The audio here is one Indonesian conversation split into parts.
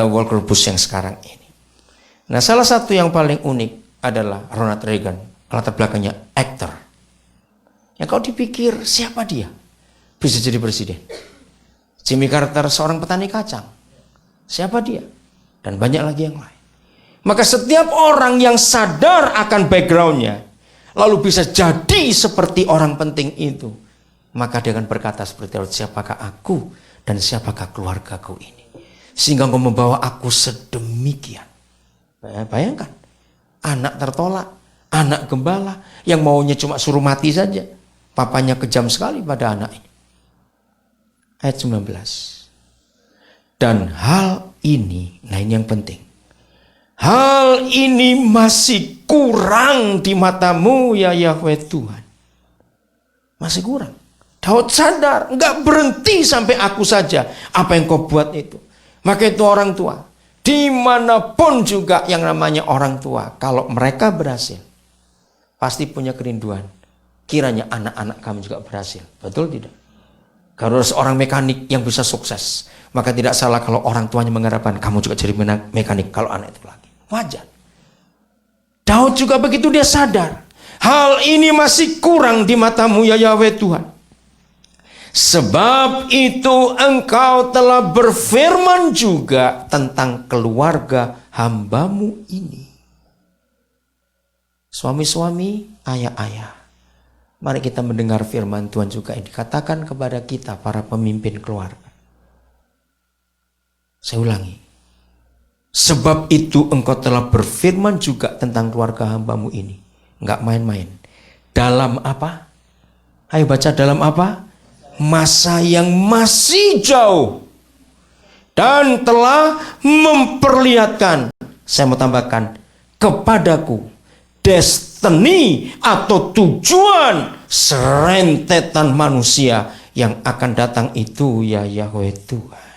Walker Bush yang sekarang ini. Nah, salah satu yang paling unik adalah Ronald Reagan, latar belakangnya aktor. Yang kau dipikir siapa dia bisa jadi presiden? Jimmy Carter seorang petani kacang, siapa dia? Dan banyak lagi yang lain. Maka setiap orang yang sadar akan backgroundnya, lalu bisa jadi seperti orang penting itu, maka dia akan berkata seperti Daud, siapakah aku dan siapakah keluargaku ini, sehingga engkau membawa aku sedemikian. Bayangkan, anak tertolak, anak gembala yang maunya cuma suruh mati saja, papanya kejam sekali pada anak ini. Ayat 19. Dan hal ini, nah ini yang penting, hal ini masih kurang di matamu ya Yahweh Tuhan. Masih kurang. Daud sadar, enggak berhenti sampai aku saja. Apa yang kau buat itu. Maka itu orang tua. Dimanapun juga yang namanya orang tua. Kalau mereka berhasil, pasti punya kerinduan. Kiranya anak-anak kami juga berhasil. Betul tidak? Kalau seorang mekanik yang bisa sukses, maka tidak salah kalau orang tuanya mengharapkan kamu juga jadi mekanik kalau anak itu lagi. Wajar. Daud juga begitu, dia sadar. Hal ini masih kurang di matamu ya Yahweh Tuhan. Sebab itu engkau telah berfirman juga tentang keluarga hambamu ini. Suami-suami, ayah-ayah, mari kita mendengar firman Tuhan juga yang dikatakan kepada kita para pemimpin keluarga. Saya ulangi. Sebab itu engkau telah berfirman juga tentang keluarga hambamu ini. Enggak main-main. Dalam apa? Ayo baca, dalam apa? Masa yang masih jauh. Dan telah memperlihatkan, saya mau tambahkan, kepadaku destiny atau tujuan serentetan manusia yang akan datang itu ya Yahweh Tuhan.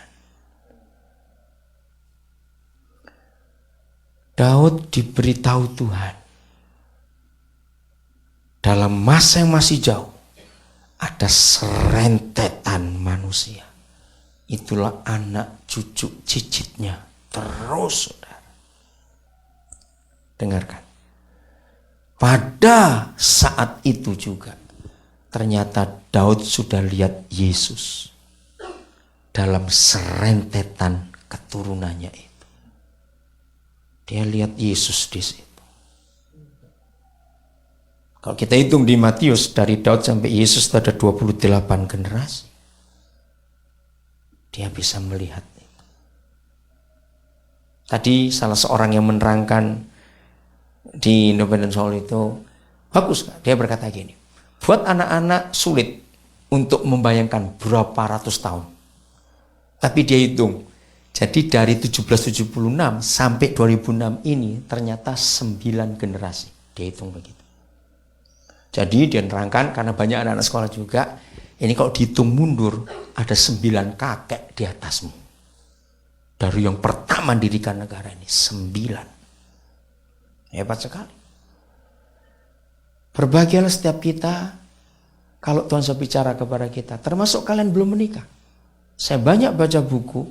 Daud diberitahu Tuhan, dalam masa yang masih jauh ada serentetan manusia. Itulah anak cucu cicitnya terus, saudara. Dengarkan. Pada saat itu juga ternyata Daud sudah lihat Yesus dalam serentetan keturunannya itu. Dia lihat Yesus di situ. Kalau kita hitung di Matius, dari Daud sampai Yesus itu ada 28 generasi. Dia bisa melihat itu. Tadi salah seorang yang menerangkan di Independent Soul itu bagus. Dia berkata gini, buat anak-anak sulit untuk membayangkan berapa ratus tahun. Tapi dia hitung, jadi dari 1776 sampai 2006 ini ternyata 9 generasi. Dia hitung begitu. Jadi dia nerangkan, karena banyak anak-anak sekolah juga, ini kalau dihitung mundur ada 9 kakek di atasmu. Dari yang pertama dirikan negara ini 9. Hebat sekali. Berbahagialah setiap kita kalau Tuhan berbicara kepada kita, termasuk kalian belum menikah. Saya banyak baca buku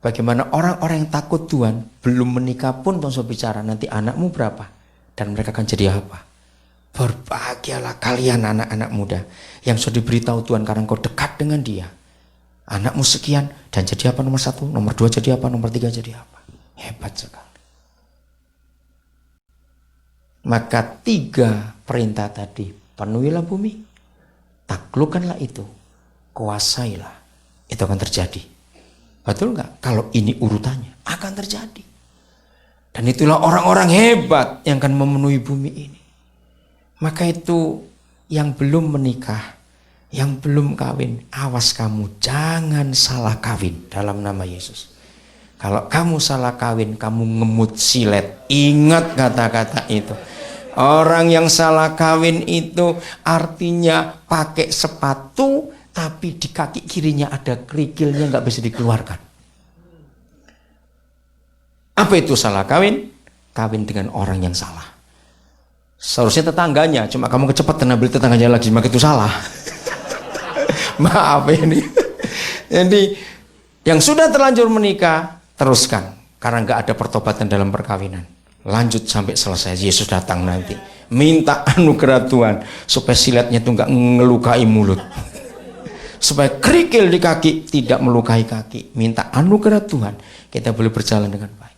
bagaimana orang-orang yang takut Tuhan belum menikah pun Tuhan berbicara, nanti anakmu berapa dan mereka akan jadi apa. Berbahagialah kalian anak-anak muda yang sudah diberitahu Tuhan karena engkau dekat dengan dia. Anakmu sekian dan jadi apa nomor 1, nomor 2 jadi apa, nomor 3 jadi apa. Hebat sekali. Maka 3 perintah tadi, penuhilah bumi, taklukkanlah itu, kuasailah, itu akan terjadi. Betul nggak? Kalau ini urutannya akan terjadi. Dan itulah orang-orang hebat yang akan memenuhi bumi ini. Maka itu yang belum menikah, yang belum kawin, awas kamu jangan salah kawin dalam nama Yesus. Kalau kamu salah kawin, kamu ngemut silet. Ingat kata-kata itu. Orang yang salah kawin itu artinya pakai sepatu tapi di kaki kirinya ada kerikilnya, nggak bisa dikeluarkan. Apa itu salah kawin? Kawin dengan orang yang salah. Seharusnya tetangganya, cuma kamu kecepatan ambil tetangganya lagi, maka itu salah. Maaf ini. Jadi yang sudah terlanjur menikah, teruskan. Karena nggak ada pertobatan dalam perkawinan. Lanjut sampai selesai, Yesus datang nanti. Minta anugerah Tuhan supaya silatnya itu nggak ngelukai mulut. Supaya kerikil di kaki tidak melukai kaki. Minta anugerah Tuhan, kita boleh berjalan dengan baik.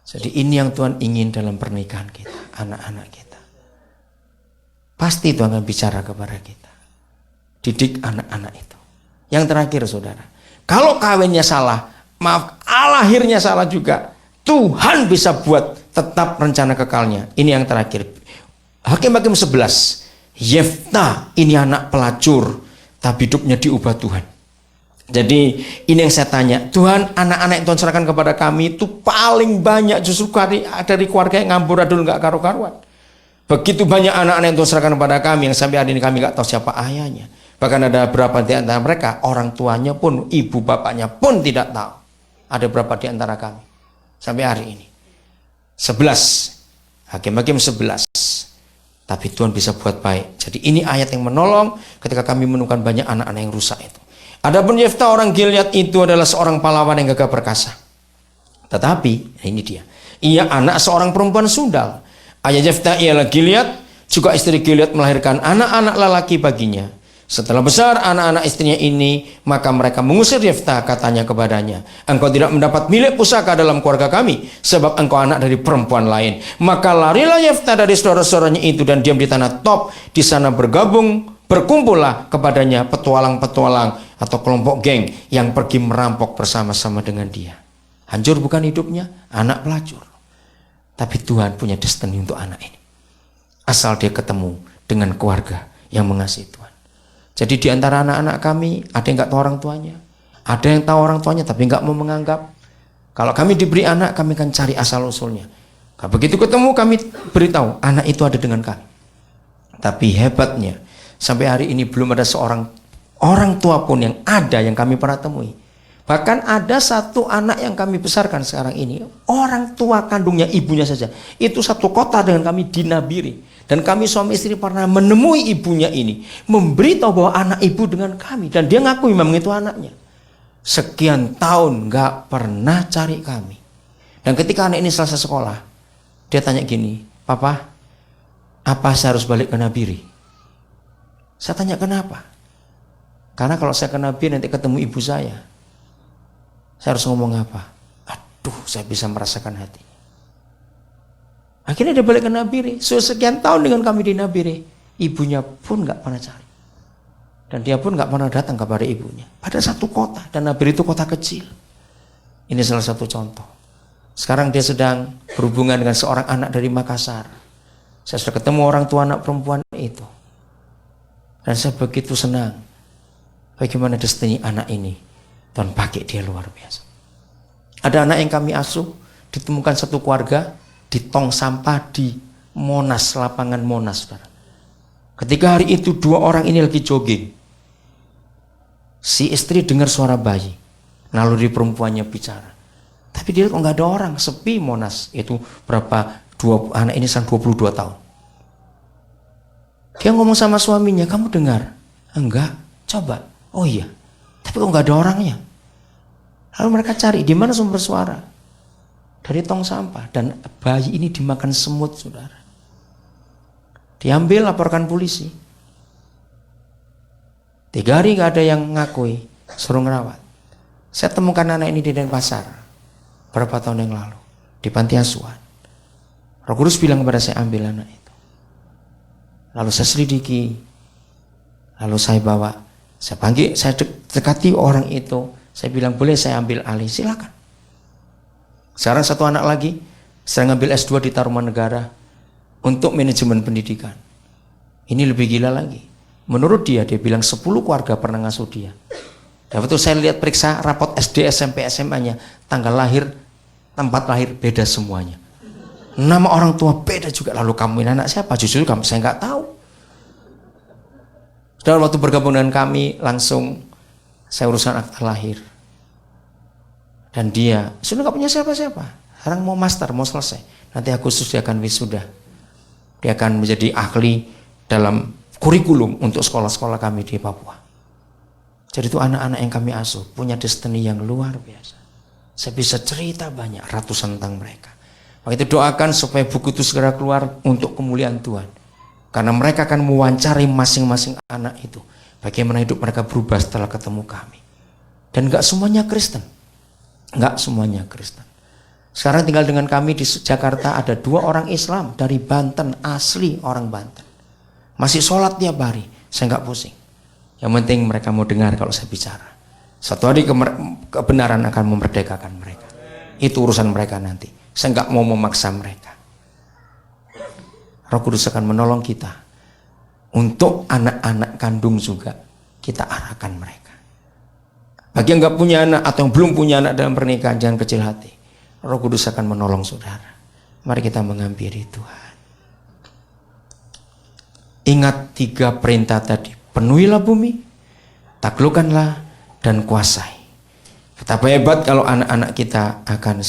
Jadi ini yang Tuhan ingin dalam pernikahan kita, anak-anak kita. Pasti Tuhan akan bicara kepada kita. Didik anak-anak itu. Yang terakhir saudara, kalau kawinnya salah, maaf, lahirnya salah juga, Tuhan bisa buat tetap rencana kekalnya. Ini yang terakhir. Hakim-Hakim 11. Yefta ini anak pelacur, tapi hidupnya diubah Tuhan. Jadi ini yang saya tanya, Tuhan, anak-anak yang Tuhan serahkan kepada kami itu paling banyak justru dari keluarga yang ngambur-adul nggak karu-karuan. Begitu banyak anak-anak yang Tuhan serahkan kepada kami yang sampai hari ini kami nggak tahu siapa ayahnya. Bahkan ada beberapa di antara mereka orang tuanya pun, ibu bapaknya pun tidak tahu. Ada berapa di antara kami sampai hari ini? 11. Hakim-Hakim 11. Tapi Tuhan bisa buat baik. Jadi ini ayat yang menolong ketika kami menemukan banyak anak-anak yang rusak itu. Adapun Yefta orang Gilead itu adalah seorang pahlawan yang gagah perkasa. Tetapi ini dia, ia anak seorang perempuan sundal. Ayah Yefta ialah Gilead, juga istri Gilead melahirkan anak-anak lelaki baginya. Setelah besar anak-anak istrinya ini, maka mereka mengusir Yefta, katanya kepadanya, engkau tidak mendapat milik pusaka dalam keluarga kami, sebab engkau anak dari perempuan lain. Maka larilah Yefta dari saudara-saudaranya itu dan diam di tanah Top. Di sana berkumpullah kepadanya petualang-petualang atau kelompok geng yang pergi merampok bersama-sama dengan dia. Hancur bukan hidupnya, anak pelacur. Tapi Tuhan punya destiny untuk anak ini. Asal dia ketemu dengan keluarga yang mengasihi Tuhan. Jadi di antara anak-anak kami ada yang nggak tahu orang tuanya, ada yang tahu orang tuanya tapi nggak mau menganggap. Kalau kami diberi anak, kami akan cari asal usulnya. Kalau begitu ketemu, kami beritahu anak itu ada dengan kami. Tapi hebatnya sampai hari ini belum ada seorang orang tua pun yang ada yang kami pernah temui. Bahkan ada satu anak yang kami besarkan sekarang ini, orang tua kandungnya ibunya saja itu satu kota dengan kami di Nabire. Dan kami suami istri pernah menemui ibunya ini, memberitahu bahwa anak ibu dengan kami, dan dia ngakui memang itu anaknya. Sekian tahun gak pernah cari kami. Dan ketika anak ini selesai sekolah, dia tanya gini, Papa, apa saya harus balik ke Nabire? Saya tanya kenapa? Karena kalau saya ke Nabire nanti ketemu ibu saya harus ngomong apa? Aduh, saya bisa merasakan hatinya. Akhirnya dia balik ke Nabire. Sekian tahun dengan kami di Nabire, ibunya pun gak pernah cari. Dan dia pun gak pernah datang kepada ibunya. Pada satu kota, dan Nabire itu kota kecil. Ini salah satu contoh. Sekarang dia sedang berhubungan dengan seorang anak dari Makassar. Saya sudah ketemu orang tua anak perempuan itu. Dan saya begitu senang. Bagaimana destiny anak ini. Tuhan pakai dia luar biasa. Ada anak yang kami asuh, ditemukan satu keluarga di tong sampah di Monas, lapangan Monas. Ketika hari itu dua orang ini lagi jogging. Si istri dengar suara bayi. Lalu di perempuannya bicara. Tapi dia kok nggak ada orang, sepi Monas. Itu berapa? Anak ini 22 tahun. Dia ngomong sama suaminya, kamu dengar? Enggak, coba. Oh iya, tapi kok nggak ada orangnya. Lalu mereka cari di mana sumber suara. Dari tong sampah, dan bayi ini dimakan semut, saudara. Diambil, laporkan polisi. 3 hari nggak ada yang ngakui, suruh ngerawat. Saya temukan anak ini di Denpasar berapa tahun yang lalu di panti asuhan. Roh Kudus bilang kepada saya, ambil anak itu. Lalu saya selidiki, lalu saya bawa, saya panggil, saya dekati orang itu. Saya bilang, boleh saya ambil alih, silakan. Sekarang satu anak lagi, saya ngambil S2 di Tarumanegara untuk manajemen pendidikan. Ini lebih gila lagi. Menurut dia bilang 10 keluarga pernah ngasuh dia. Dan waktu saya lihat periksa rapot SD, SMP, SMA-nya, tanggal lahir, tempat lahir beda semuanya. Nama orang tua beda juga. Lalu kamu ini anak siapa? Justru kamu, saya nggak tahu. Dan waktu bergabung dengan kami, langsung saya urusan akta lahir. Dan dia sudah nggak punya siapa-siapa. Sekarang mau master, mau selesai. Nanti Agustus dia akan wisuda. Dia akan menjadi ahli dalam kurikulum untuk sekolah-sekolah kami di Papua. Jadi itu anak-anak yang kami asuh punya destiny yang luar biasa. Saya bisa cerita banyak, ratusan tentang mereka. Maka itu doakan supaya buku itu segera keluar untuk kemuliaan Tuhan. Karena mereka akan mewawancari masing-masing anak itu. Bagaimana hidup mereka berubah setelah ketemu kami. Dan gak semuanya Kristen. Gak semuanya Kristen. Sekarang tinggal dengan kami di Jakarta ada 2 orang Islam dari Banten, asli orang Banten. Masih sholat tiap hari, saya gak pusing. Yang penting mereka mau dengar kalau saya bicara. Satu hari kebenaran akan memerdekakan mereka. Itu urusan mereka nanti. Saya gak mau memaksa mereka. Roh Kudus akan menolong kita. Untuk anak-anak kandung juga kita arahkan mereka. Bagi yang gak punya anak atau yang belum punya anak dalam pernikahan, jangan kecil hati. Roh Kudus akan menolong saudara. Mari kita menghampiri Tuhan. Ingat 3 perintah tadi. Penuhilah bumi, taklukkanlah, dan kuasai. Betapa hebat kalau anak-anak kita akan